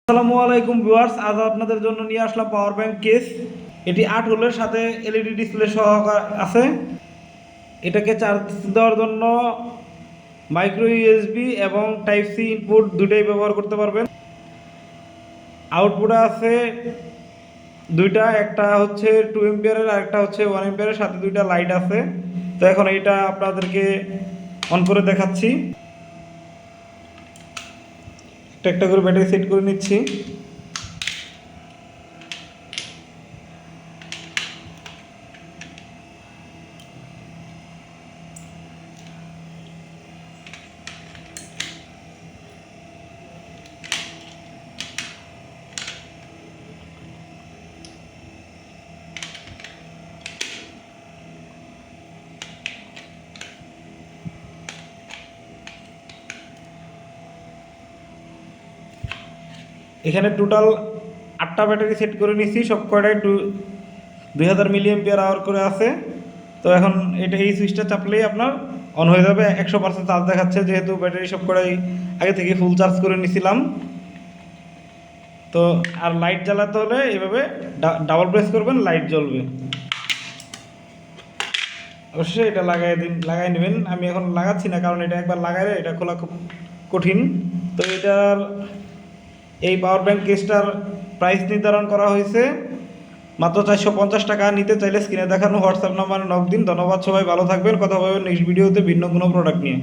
আসসালামু আলাইকুম ভিউয়ার্স, আজ আপনাদের জন্য নিয়ে আসলাম পাওয়ার ব্যাংক কেস। এটি 8 হোলের সাথে এলইডি ডিসপ্লে সহ আছে। এটাকে চার্জ দেওয়ার জন্য মাইক্রো ইউএসবি এবং টাইপ সি ইনপুট দুটোই ব্যবহার করতে পারবেন। আউটপুটে আছে দুইটা, একটা হচ্ছে 2 এম্পিয়ারের আর একটা হচ্ছে 1 এম্পিয়ারের, সাথে দুইটা লাইট আছে। তো এখন এটা আপনাদেরকে অন করে দেখাচ্ছি। একটা করে ব্যাটারি সেট করে নিচ্ছি। এখানে টোটাল 8টা ব্যাটারি সেট করে নিচ্ছি, সব কয়টাই 2000 মিলি এম্পিয়ার আওয়ার করে আছে। তো এখন এই সুইচটা চাপলেই আপনার অন হয়ে যাবে। 100% চার্জ দেখাচ্ছে, যেহেতু ব্যাটারি সব কয়টাই আগে থেকে ফুল চার্জ করে নিছিলাম। তো আর লাইট জ্বালাতে হলে এভাবে ডাবল প্রেস করবেন, লাইট জ্বলবে। অবশ্যই এটা লাগাই নেবেন। আমি এখন লাগাচ্ছি না, কারণ এটা একবার লাগাইলে এটা খোলা খুব কঠিন। তো এটার এই পাওয়ার ব্যাংক কেসটার প্রাইস নির্ধারণ করা হয়েছে মাত্র 450 টাকা। নিতে চাইলে স্ক্রিনে দেখানো হোয়াটসঅ্যাপ নাম্বারে নক দিন। ধন্যবাদ, সবাই ভালো থাকবেন। কথা বলবেন নেক্সট ভিডিওতে ভিন্ন কোনো প্রোডাক্ট নিয়ে।